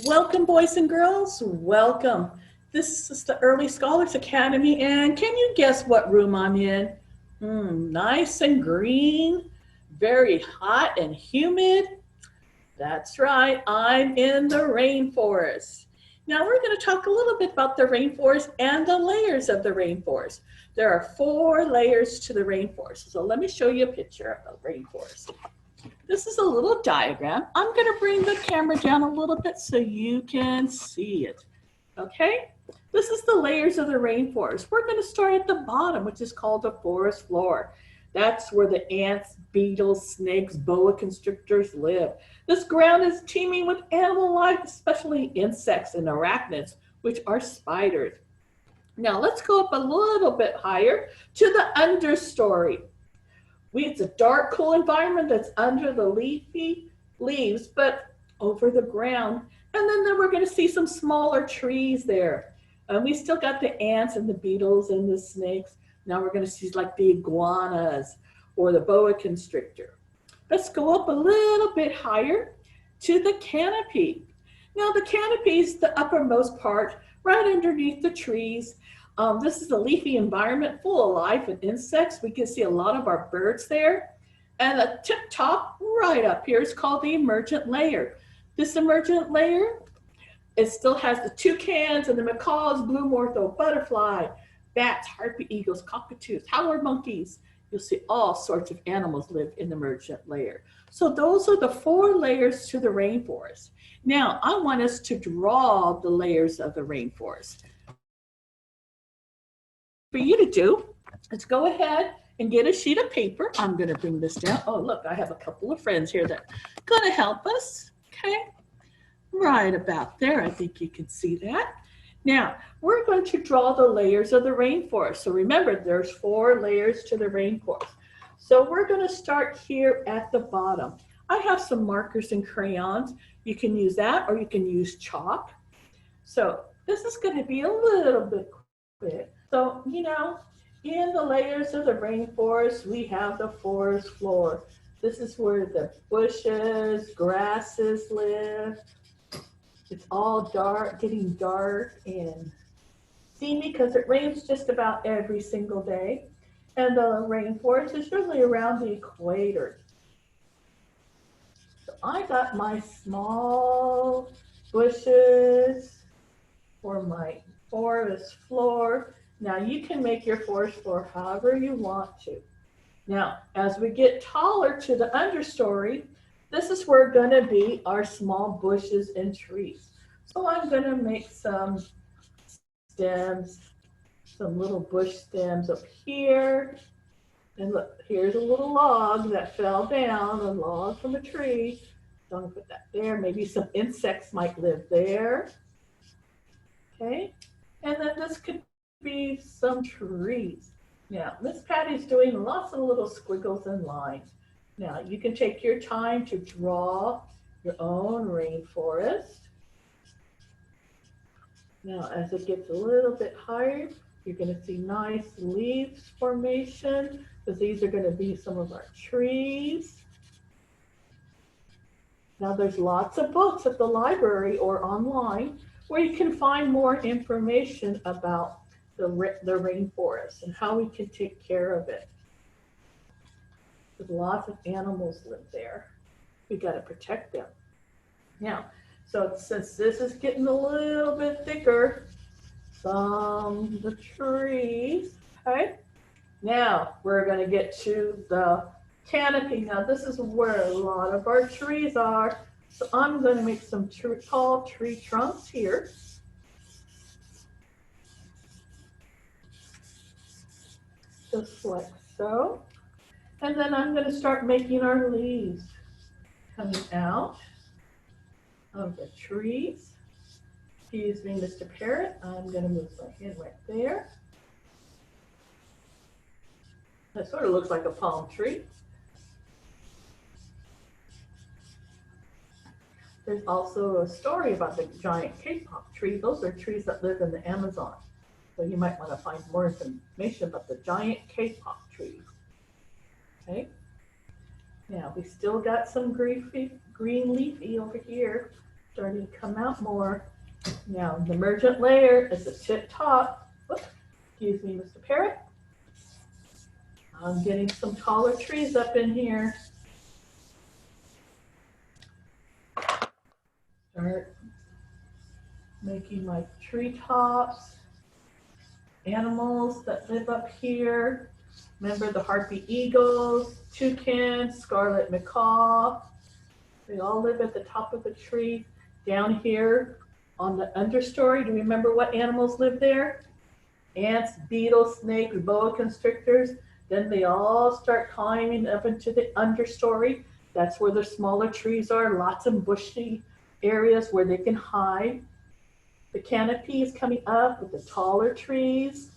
Welcome, boys and girls. Welcome. This is the Early Scholars Academy, and can you guess what room I'm in? Nice and green, very hot and humid. That's right, I'm in the rainforest. Now, we're going to talk a little bit about the rainforest and the layers of the rainforest. There are 4 layers to the rainforest. So, let me show you a picture of the rainforest. This is a little diagram. I'm going to bring the camera down a little bit so you can see it. Okay? This is the layers of the rainforest. We're going to start at the bottom, which is called the forest floor. That's where the ants, beetles, snakes, boa constrictors live. This ground is teeming with animal life, especially insects and arachnids, which are spiders. Now let's go up a little bit higher to the understory. It's a dark, cool environment that's under the leafy leaves, but over the ground. And then we're going to see some smaller trees there. And we still got the ants and the beetles and the snakes. Now we're going to see like the iguanas or the boa constrictor. Let's go up a little bit higher to the canopy. Now the canopy is the uppermost part right underneath the trees. This is a leafy environment full of life and insects. We can see a lot of our birds there. And the tip top right up here is called the emergent layer. This emergent layer, it still has the toucans and the macaws, blue morpho butterfly, bats, harpy eagles, cockatoos, howler monkeys. You'll see all sorts of animals live in the emergent layer. So those are the 4 layers to the rainforest. Now, I want us to draw the layers of the rainforest. For you to do, let's go ahead and get a sheet of paper. I'm going to bring this down. Oh, look, I have a couple of friends here that are going to help us. Okay, right about there. I think you can see that. Now, we're going to draw the layers of the rainforest. So remember, there's 4 layers to the rainforest. So we're going to start here at the bottom. I have some markers and crayons. You can use that or you can use chalk. So this is going to be a little bit quick. So, in the layers of the rainforest, we have the forest floor. This is where the bushes, grasses live. It's all dark, getting dark and steamy because it rains just about every single day. And the rainforest is really around the equator. So I got my small bushes for my forest floor. Now you can make your forest floor however you want to. Now, as we get taller to the understory, this is where going to be our small bushes and trees. So I'm going to make some stems, some little bush stems up here. And look, here's a little log that fell down, a log from a tree. So I'm going to put that there. Maybe some insects might live there. Okay, and then this could be some trees. Now, Miss Patty's doing lots of little squiggles and lines. Now, you can take your time to draw your own rainforest. Now, as it gets a little bit higher, you're going to see nice leaves formation because these are going to be some of our trees. Now, there's lots of books at the library or online where you can find more information about the rainforest and how we can take care of it. Because lots of animals live there. We got to protect them. Now, so since this is getting a little bit thicker, some of the trees, okay? Now we're going to get to the canopy. Now this is where a lot of our trees are. So I'm going to make some tall tree trunks here. Just like so. And then I'm going to start making our leaves coming out of the trees. Excuse me, Mr. Parrot. I'm going to move my hand right there. That sort of looks like a palm tree. There's also a story about the giant kapok tree. Those are trees that live in the Amazon. So you might want to find more information about the giant kapok trees. Okay. Now we still got some green leafy over here. starting to come out more. Now, the emergent layer is the tip top. Oops, excuse me, Mr. Parrot. I'm getting some taller trees up in here. Start making my tree tops, animals that live up here. Remember the harpy eagles, toucans, scarlet macaw. They all live at the top of the tree. Down here on the understory, do you remember what animals live there? Ants, beetles, snakes, boa constrictors. Then they all start climbing up into the understory. That's where the smaller trees are, lots of bushy areas where they can hide. The canopy is coming up with the taller trees.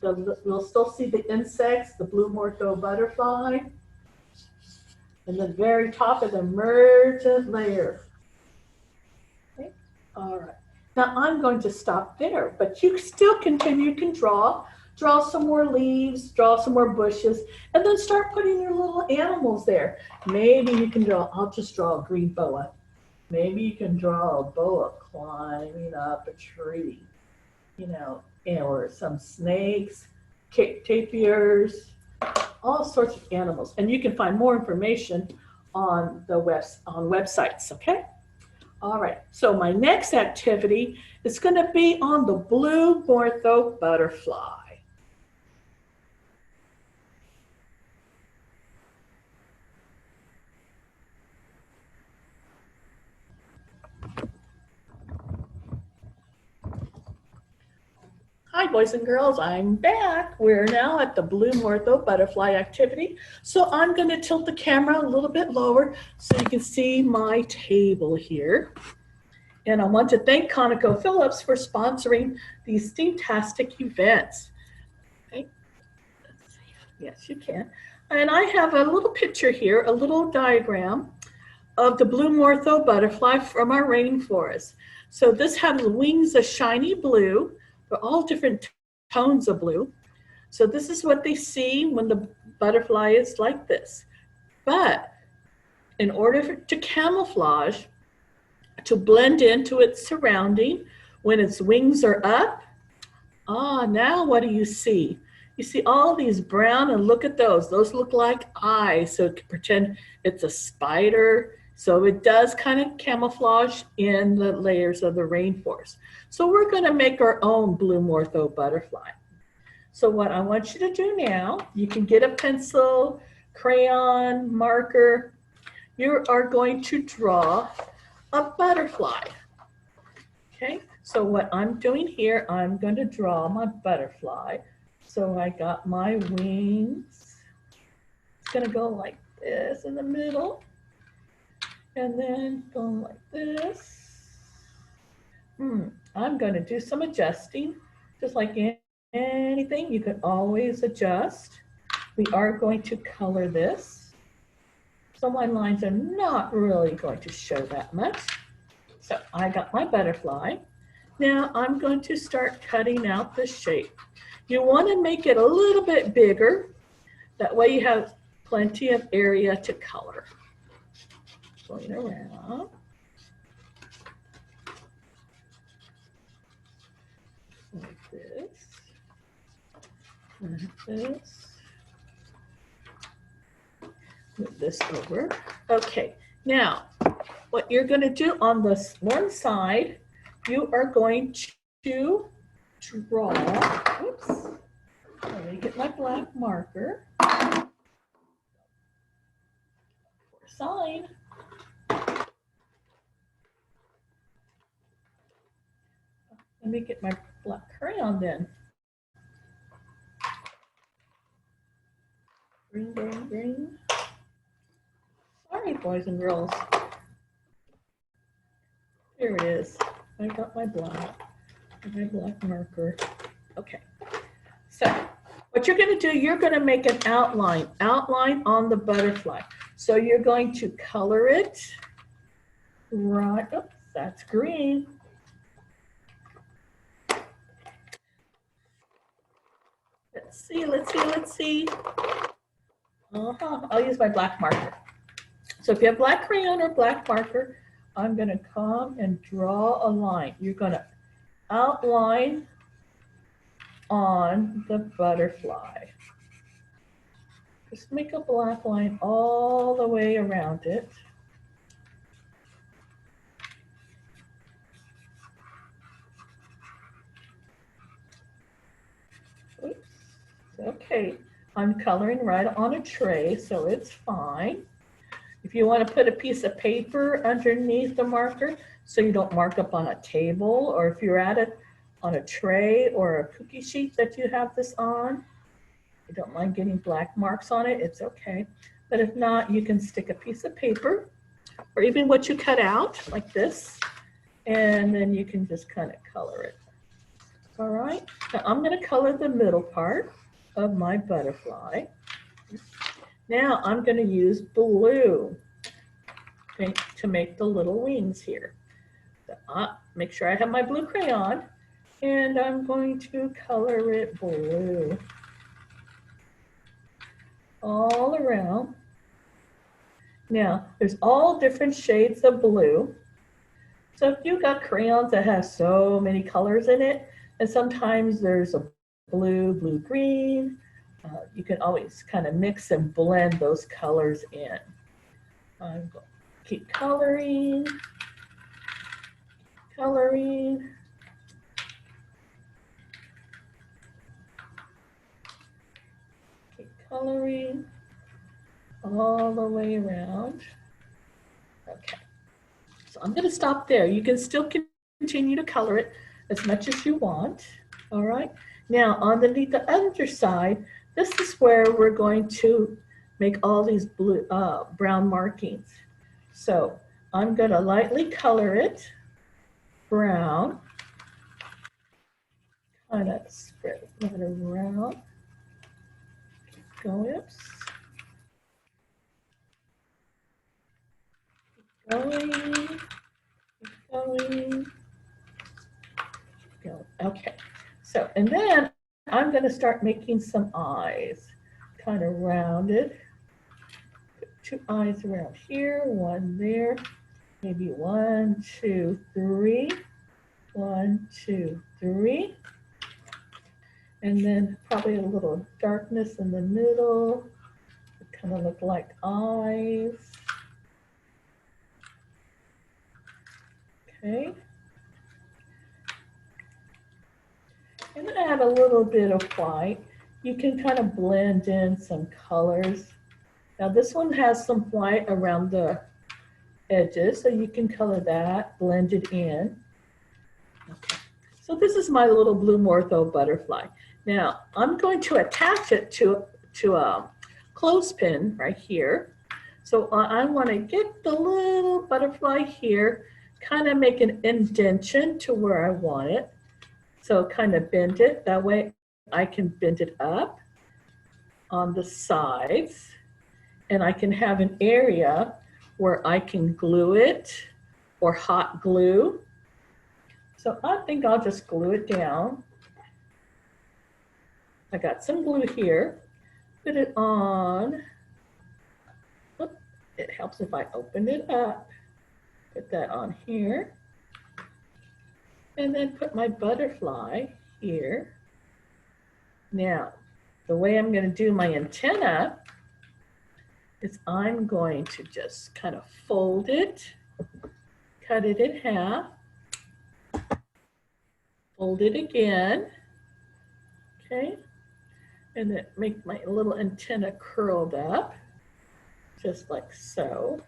You'll still see the insects, the blue morpho butterfly. And the very top of the emergent layer. Okay. All right. Now I'm going to stop there, but you still continue, you can draw some more leaves, draw some more bushes, and then start putting your little animals there. Maybe you can draw, I'll just draw a green boa. Maybe you can draw a boa climbing up a tree, you know, or some snakes, tapirs, all sorts of animals. And you can find more information on the websites, okay? All right, so my next activity is gonna be on the blue morpho butterfly. Hi, boys and girls, I'm back. We're now at the blue morpho butterfly activity. So I'm gonna tilt the camera a little bit lower so you can see my table here. And I want to thank ConocoPhillips for sponsoring these Steamtastic events. Okay. Let's see. Yes, you can. And I have a little picture here, a little diagram of the blue morpho butterfly from our rainforest. So this has wings of shiny blue. They're all different tones of blue. So this is what they see when the butterfly is like this. But in order to camouflage, to blend into its surrounding, when its wings are up, now what do you see? You see all these brown, and look at those. Those look like eyes, so it can pretend it's a spider. So it does kind of camouflage in the layers of the rainforest. So we're gonna make our own blue morpho butterfly. So what I want you to do now, you can get a pencil, crayon, marker. You are going to draw a butterfly. Okay, so what I'm doing here, I'm going to draw my butterfly. So I got my wings. It's gonna go like this in the middle. And then going like this. I'm going to do some adjusting. Just like anything, you can always adjust. We are going to color this. So my lines are not really going to show that much. So I got my butterfly. Now I'm going to start cutting out the shape. You want to make it a little bit bigger. That way you have plenty of area to color. Going around. Like this. Like this. Move this over. Okay, now what you're going to do on this one side, you are going to draw, oops, let me get my black marker for a sign. Let me get my black crayon then. Green, green, green. Sorry, boys and girls. Here it is. I got my black marker. Okay. So what you're going to do, you're going to make an outline on the butterfly. So you're going to color it. Right. Oops, that's green. Let's see. I'll use my black marker. So if you have black crayon or black marker, I'm going to come and draw a line. You're going to outline on the butterfly. Just make a black line all the way around it. Oops. Okay, I'm coloring right on a tray, so it's fine. If you want to put a piece of paper underneath the marker so you don't mark up on a table, or if you're at it on a tray or a cookie sheet that you have this on, you don't mind getting black marks on it, it's okay. But if not, you can stick a piece of paper or even what you cut out like this, and then you can just kind of color it. All right, now I'm going to color the middle part of my butterfly. Now I'm going to use blue to make the little wings here. So, make sure I have my blue crayon, and I'm going to color it blue all around. Now, there's all different shades of blue. So if you've got crayons that have so many colors in it, and sometimes there's a blue, blue-green, you can always kind of mix and blend those colors in. I'm going to keep coloring, coloring. Keep coloring all the way around. Okay, so I'm going to stop there. You can still continue to color it as much as you want. All right, now underneath the underside, this is where we're going to make all these blue, brown markings. So I'm going to lightly color it brown, kind of spread it around. Go, oops. Going, going, go. Okay, so, and then I'm going to start making some eyes, kind of rounded. Put 2 eyes around here, 1 there, maybe 1, 2, 3, 1, 2, 3. And then probably a little darkness in the middle, kind of look like eyes. Okay. And add a little bit of white. You can kind of blend in some colors. Now this one has some white around the edges, so you can color that, blend it in. Okay. So this is my little blue Morpho butterfly. Now I'm going to attach it to a clothespin right here. So I want to get the little butterfly here, kind of make an indentation to where I want it. So kind of bend it, that way I can bend it up on the sides, and I can have an area where I can glue it or hot glue. So I think I'll just glue it down. I got some glue here, put it on. It helps if I open it up, put that on here. And then put my butterfly here. Now, the way I'm going to do my antenna is I'm going to just kind of fold it, cut it in half, fold it again, okay? And then make my little antenna curled up, just like so.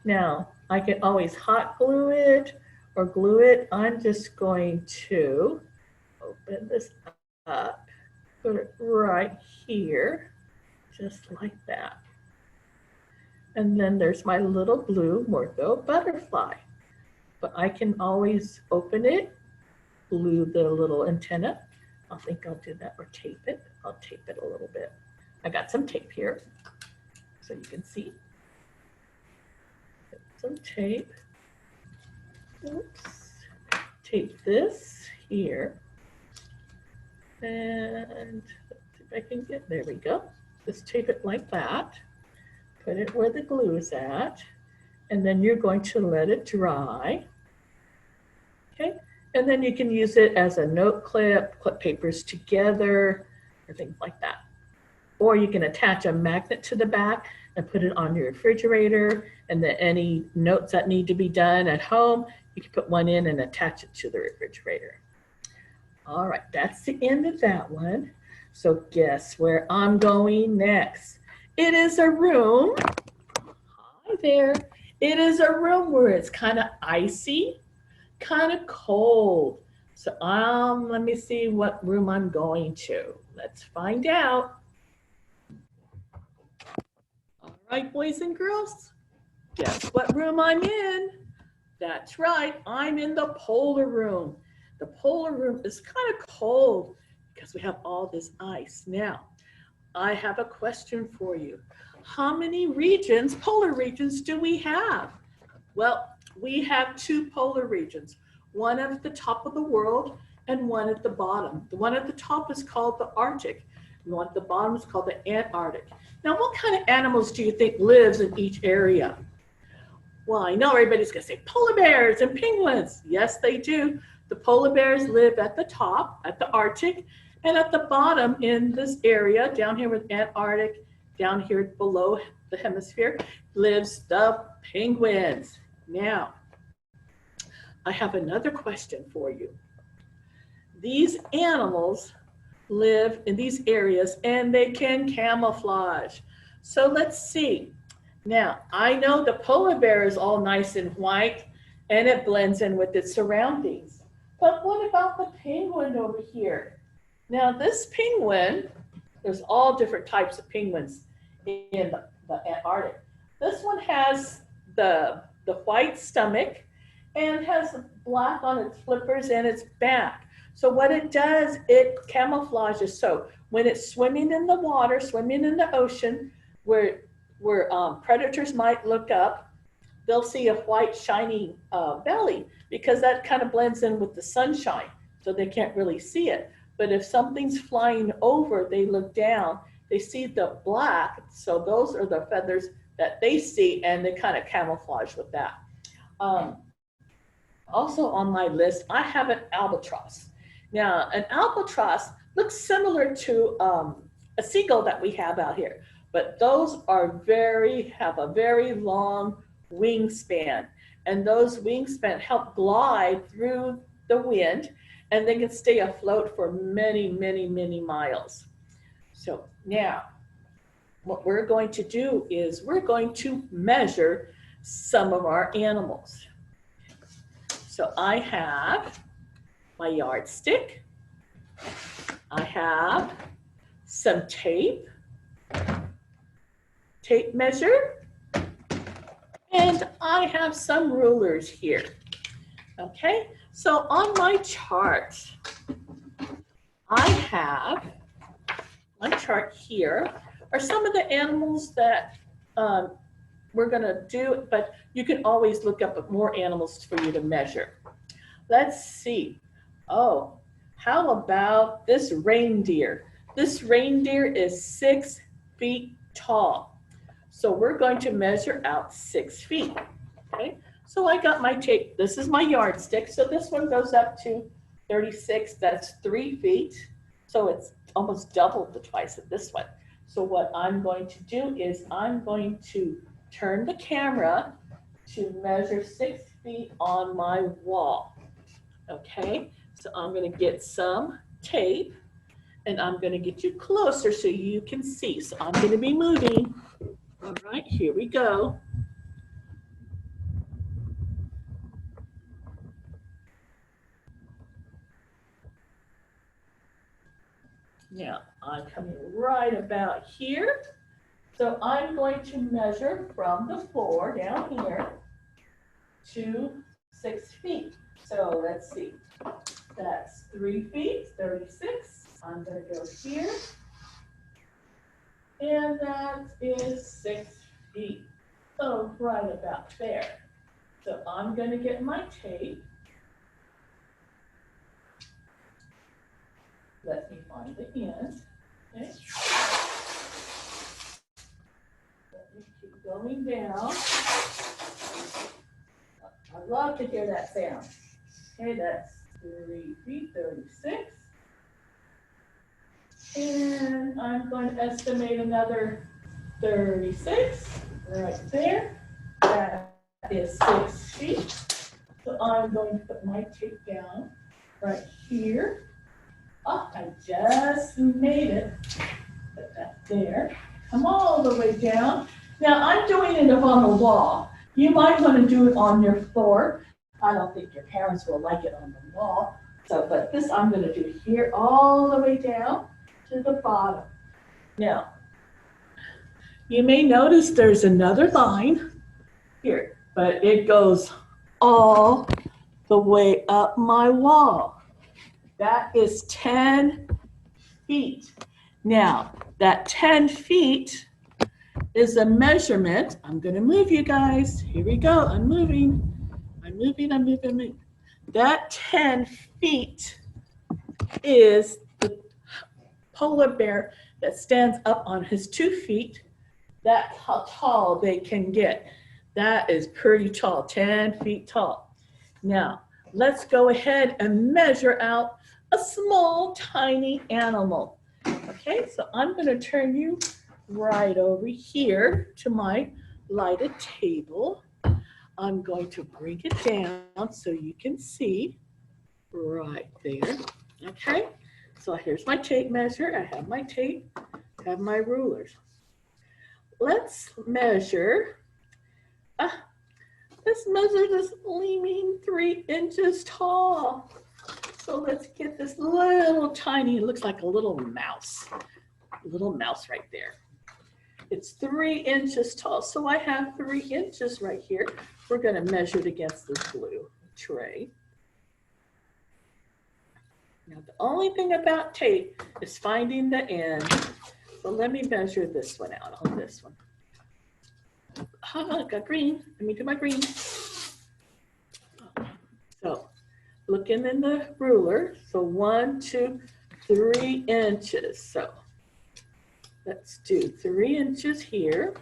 Now, I can always hot glue it or glue it. I'm just going to open this up, put it right here, just like that. And then there's my little blue Morpho butterfly. But I can always open it, glue the little antenna. I think I'll do that, or tape it. I'll tape it a little bit. I got some tape here, so you can see. Put some tape. Oops. Tape this here. And let's see if I can get, there we go. Just tape it like that. Put it where the glue is at. and then you're going to let it dry. Okay, and then you can use it as a note clip papers together, or things like that. Or you can attach a magnet to the back and put it on your refrigerator, and then any notes that need to be done at home, you can put one in and attach it to the refrigerator. All right, that's the end of that one. So guess where I'm going next? It is a room. Hi there. It is a room where it's kind of icy, kind of cold. So let me see what room I'm going to. Let's find out. All right, boys and girls, guess what room I'm in? That's right, I'm in the polar room. The polar room is kind of cold because we have all this ice. Now, I have a question for you. How many regions, polar regions, do we have? Well, we have two polar regions, one at the top of the world and one at the bottom. The one at the top is called the Arctic. The one at the bottom is called the Antarctic. Now, what kind of animals do you think lives in each area? Well, I know everybody's going to say polar bears and penguins. Yes, they do. The polar bears live at the top, at the Arctic, and at the bottom in this area, down here with Antarctic, down here below the hemisphere, lives the penguins. Now, I have another question for you. These animals live in these areas and they can camouflage. So let's see. Now, I know the polar bear is all nice and white and it blends in with its surroundings. But what about the penguin over here? Now, this penguin, there's all different types of penguins in the Antarctic. This one has the white stomach and has black on its flippers and its back. So what it does, it camouflages. So when it's swimming in the water, swimming in the ocean, where predators might look up, they'll see a white shiny belly because that kind of blends in with the sunshine, so they can't really see it. But if something's flying over, they look down, they see the black, so those are the feathers that they see, and they kind of camouflage with that. Also on my list, I have an albatross. Now, an albatross looks similar to a seagull that we have out here, but those are have a very long wingspan, and those wingspan help glide through the wind, and they can stay afloat for many, many, many miles. So now, what we're going to do is we're going to measure some of our animals. So I have my yardstick, I have some tape measure, and I have some rulers here. Okay, so on my chart, I have my chart here are some of the animals that we're gonna do, but you can always look up more animals for you to measure. Let's see. Oh, how about this reindeer? This reindeer is 6 feet tall. So we're going to measure out 6 feet, okay? So I got my tape. This is my yardstick. So this one goes up to 36, that's 3 feet. So it's almost double the twice of this one. So what I'm going to do is I'm going to turn the camera to measure 6 feet on my wall, okay? So I'm gonna get some tape and I'm gonna get you closer so you can see. So I'm gonna be moving. All right, here we go. Now, I'm coming right about here. So I'm going to measure from the floor down here to 6 feet. So let's see, that's 3 feet, 36. I'm gonna go here. And that is 6 feet. So right about there. So I'm gonna get my tape. Let me find the end. Okay. Let me keep going down. I love to hear that sound. Okay, that's 3 feet 36. And I'm going to estimate another 36 right there. That is 6 feet. So I'm going to put my tape down right here. Oh, I just made it. Put that there. Come all the way down. Now I'm doing it up on the wall. You might want to do it on your floor. I don't think your parents will like it on the wall. So, but this I'm going to do here all the way down to the bottom. Now, you may notice there's another line here, but it goes all the way up my wall. That is 10 feet. Now, that 10 feet is a measurement. I'm going to move you guys. Here we go. I'm moving. That 10 feet is the polar bear that stands up on his 2 feet. That's how tall they can get. That is pretty tall, 10 feet tall. Now, let's go ahead and measure out a small, tiny animal. Okay, so I'm going to turn you right over here to my lighted table. I'm going to bring it down so you can see right there. Okay, so here's my tape measure. I have my tape, I have my rulers. Let's measure. Let's measure this gleaming 3 inches tall. So let's get this little tiny, it looks like a little mouse right there. It's 3 inches tall. So I have 3 inches right here. We're going to measure it against this blue tray. Now the only thing about tape is finding the end. So let me measure this one out on this one. Got green. Let me do my green. So looking in the ruler, so 1, 2, 3 inches. So let's do 3 inches here.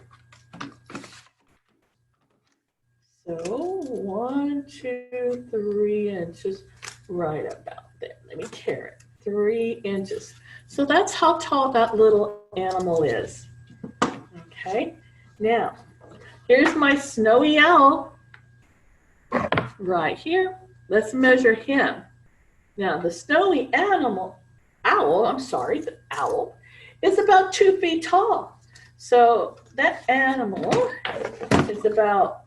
So 1, 2, 3 inches right about there. Let me carry it. 3 inches. So that's how tall that little animal is. Okay, now here's my snowy owl right here. Let's measure him. Now the snowy owl, the owl, is about 2 feet tall. So that animal is about,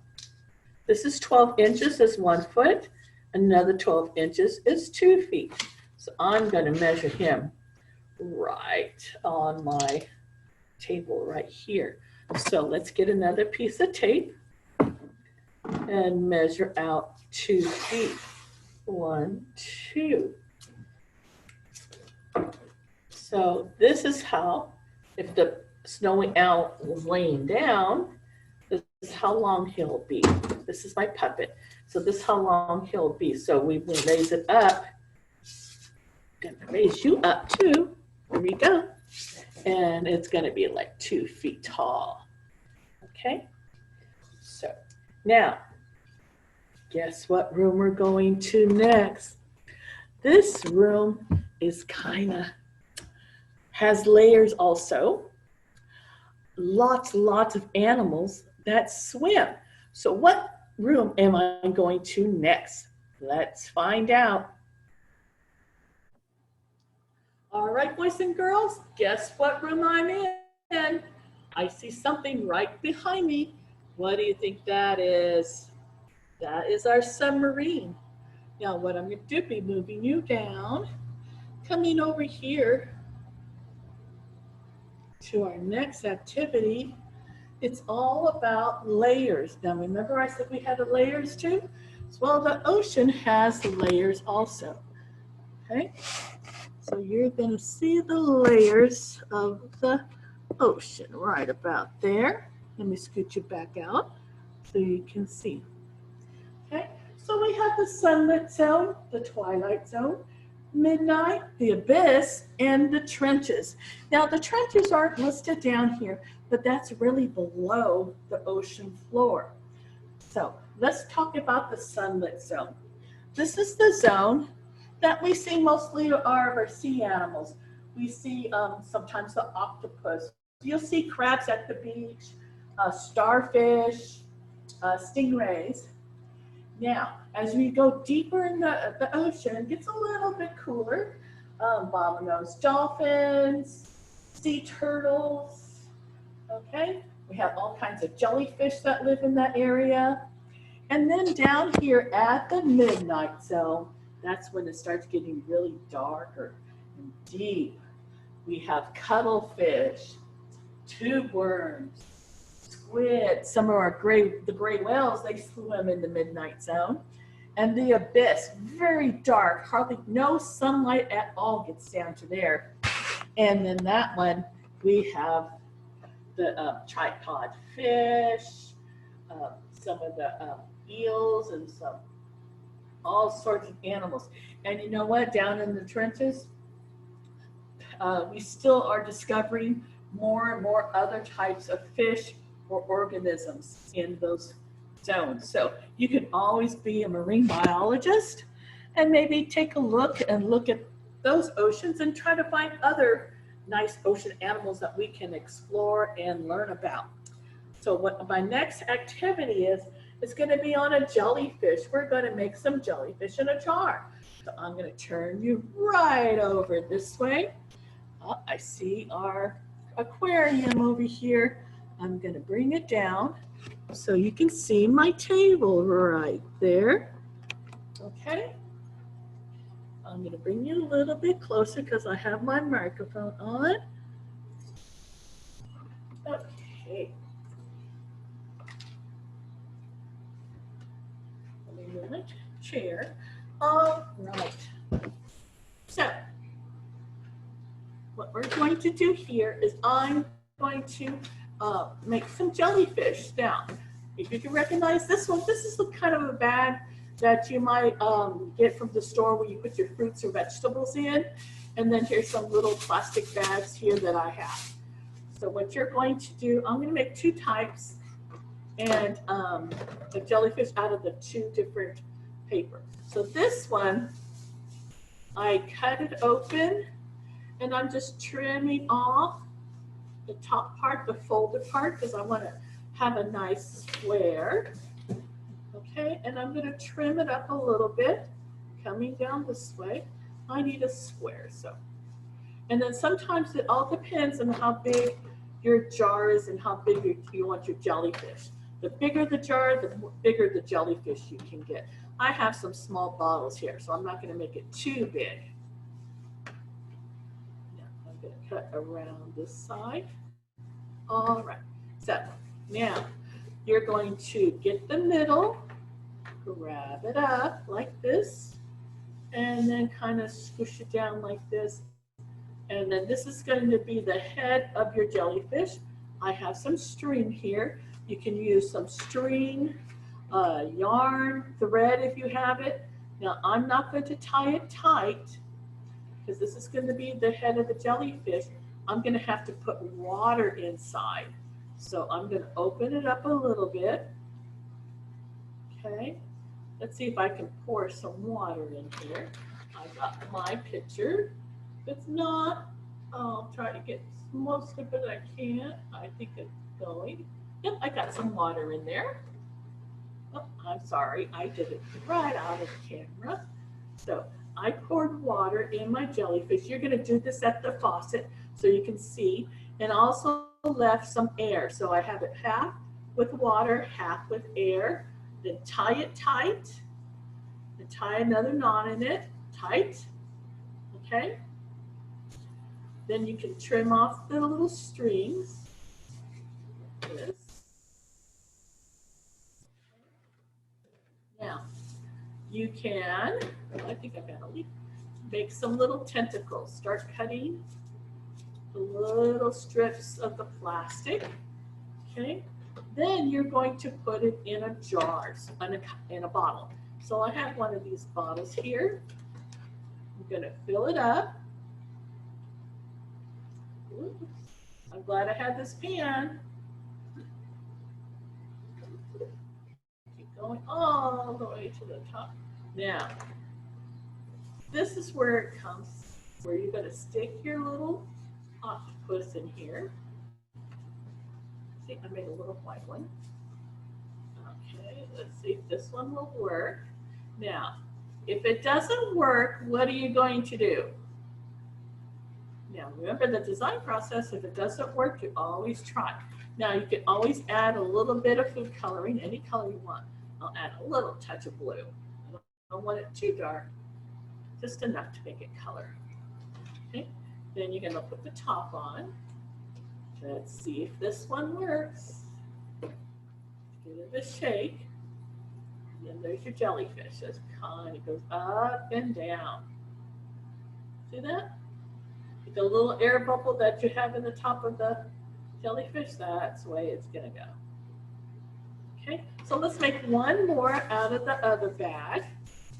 this is 12 inches is 1 foot. Another 12 inches is 2 feet. So I'm going to measure him right on my table right here. So let's get another piece of tape and measure out 2 feet. 1, 2. So this is how, if the snowy owl was laying down, this is how long he'll be. This is my puppet. So this is how long he'll be. So we will raise it up. I'm gonna raise you up too. There we go. And it's gonna be like 2 feet tall. Okay? So now, guess what room we're going to next? This room is has layers also. Lots of animals that swim. So what room am I going to next? Let's find out. All right, boys and girls, guess what room I'm in? I see something right behind me. What do you think that is? That is our submarine. Now what I'm going to do, be moving you down, coming over here to our next activity. It's all about layers. Now remember I said we had the layers too? Well, the ocean has layers also. Okay, so you're going to see the layers of the ocean right about there. Let me scoot you back out so you can see. Okay, so we have the sunlit zone, the twilight zone, midnight, the abyss, and the trenches. Now the trenches aren't listed down here, but that's really below the ocean floor. So let's talk about the sunlit zone. This is the zone that we see mostly of our sea animals. We see sometimes the octopus. You'll see crabs at the beach, starfish, stingrays. Now, as we go deeper in the ocean, it gets a little bit cooler. Bottlenose dolphins, sea turtles, okay? We have all kinds of jellyfish that live in that area. And then down here at the midnight zone, that's when it starts getting really darker and deep. We have cuttlefish, tube worms, squid, some of our the gray whales, they swim in the midnight zone. And the abyss, very dark, hardly no sunlight at all gets down to there. And then that one, we have the tripod fish, some of the eels, and some all sorts of animals. And you know what? Down in the trenches, we still are discovering more and more other types of fish or organisms in those zones. So you can always be a marine biologist and maybe take a look at those oceans and try to find other nice ocean animals that we can explore and learn about. So what my next activity is going to be on a jellyfish. We're going to make some jellyfish in a jar. So I'm going to turn you right over this way. Oh, I see our aquarium over here. I'm going to bring it down so you can see my table right there. Okay. I'm going to bring you a little bit closer because I have my microphone on. Okay. Let me move my chair. All right. So, what we're going to do here is I'm going to make some jellyfish. Now, if you can recognize this one, this is the kind of a bag that you might get from the store where you put your fruits or vegetables in. And then here's some little plastic bags here that I have. So what you're going to do, I'm going to make two types and the jellyfish out of the two different paper. So this one, I cut it open and I'm just trimming off the top part, the folded part, because I want to have a nice square. Okay, and I'm going to trim it up a little bit, coming down this way. I need a square, so. And then sometimes it all depends on how big your jar is and how big you want your jellyfish. The bigger the jar, the bigger the jellyfish you can get. I have some small bottles here, so I'm not going to make it too big. Now, I'm going to cut around this side. All right, so now you're going to get the middle, grab it up like this, and then kind of squish it down like this. And then this is going to be the head of your jellyfish. I have some string here. You can use some string, yarn, thread if you have it. Now I'm not going to tie it tight because this is going to be the head of the jellyfish. I'm going to have to put water inside. So I'm going to open it up a little bit. Okay. Let's see if I can pour some water in here. I got my pitcher. If it's not, I'll try to get most of it I can. I think it's going. Yep, I got some water in there. Oh, I'm sorry, I did it right out of the camera. So I poured water in my jellyfish. You're going to do this at the faucet so you can see. And also left some air. So I have it half with water, half with air. Then tie it tight. And tie another knot in it, tight. Okay. Then you can trim off the little strings. Like this. Now, you can, I think I've got a leaf, make some little tentacles. Start cutting the little strips of the plastic. Okay. Then you're going to put it in a jar, in a bottle. So I have one of these bottles here. I'm going to fill it up. Oops. I'm glad I had this pan. going all the way to the top. Now, this is where it comes, where you're going to stick your little octopus in here. See, I made a little white one. Okay, let's see if this one will work. Now, if it doesn't work, what are you going to do? Now, remember the design process, if it doesn't work, you always try. Now, you can always add a little bit of food coloring, any color you want. I'll add a little touch of blue. I don't want it too dark, just enough to make it color. Okay, then you're going to put the top on. Let's see if this one works. Give it a shake. And then there's your jellyfish. It kind of goes up and down. See that? The little air bubble that you have in the top of the jellyfish, that's the way it's going to go. Okay, so let's make one more out of the other bag.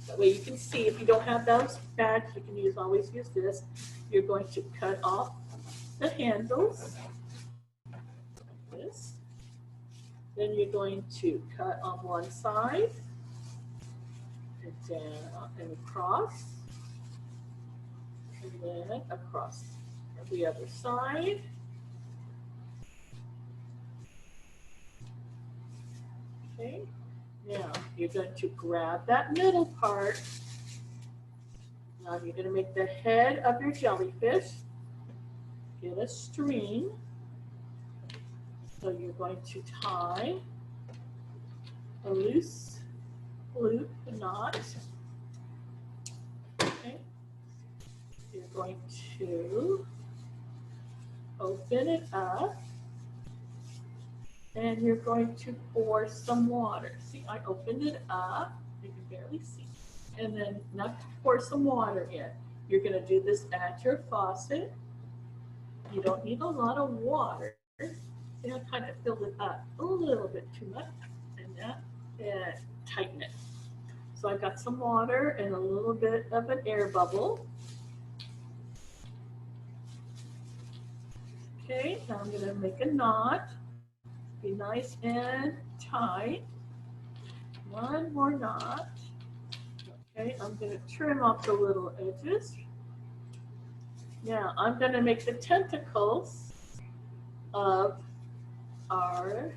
That way you can see, if you don't have those bags, you can always use this. You're going to cut off the handles, like this. Then you're going to cut on one side, and down and across, and then across the other side. Okay, now you're going to grab that middle part. Now you're going to make the head of your jellyfish. Get a string. So you're going to tie a loose loop knot. Okay. You're going to open it up. And you're going to pour some water. See, I opened it up. You can barely see. And then now pour some water in. You're going to do this at your faucet. You don't need a lot of water. See, I kind of filled it up a little bit too much. And tighten it. So I got some water and a little bit of an air bubble. Okay, now I'm going to make a knot. Be nice and tight. One more knot. Okay, I'm going to trim off the little edges. Now I'm going to make the tentacles of our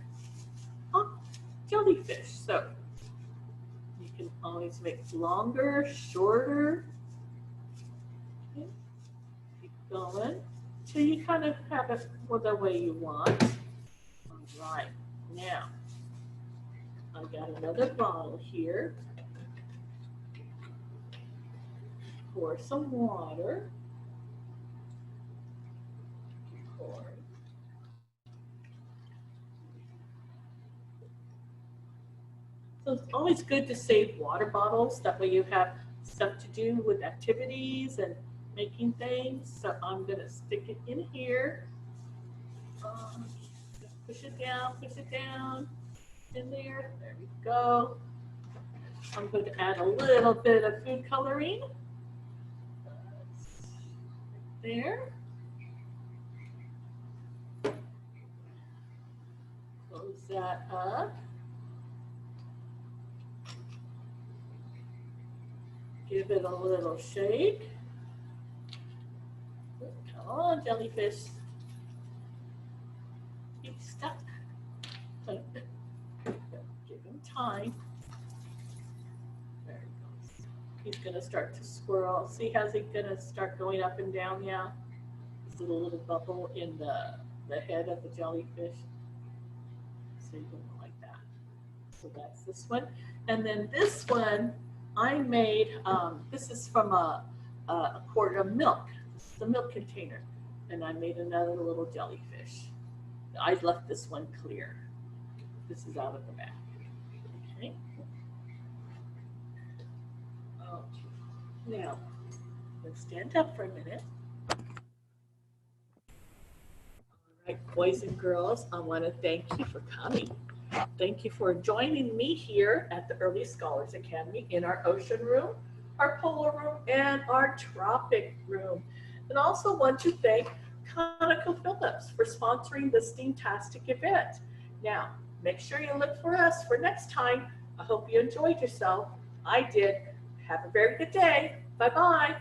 jellyfish. So you can always make longer, shorter. Okay. Keep going till you kind of have it the way you want. Right, now I've got another bottle here. Pour some water. Pour. So it's always good to save water bottles. That way you have stuff to do with activities and making things. So I'm going to stick it in here. Push it down in there. There we go. I'm going to add a little bit of food coloring. There. Close that up. Give it a little shake. Come on, jellyfish. Stuck. Give him time. There he goes. He's going to start to swirl. See, how's he going to start going up and down now? This little bubble in the head of the jellyfish. So you're going to like that. So that's this one. And then this one, I made, this is from a quart of milk. This is a milk container. And I made another little jellyfish. I left this one clear. This is out of the bag. Okay. Now, let's stand up for a minute. All right, boys and girls, I want to thank you for coming. Thank you for joining me here at the Early Scholars Academy in our ocean room, our polar room, and our tropic room. And also want to thank ConocoPhillips for sponsoring this Steamtastic event. Now, make sure you look for us for next time I hope you enjoyed yourself. I did. Have a very good day. Bye-bye.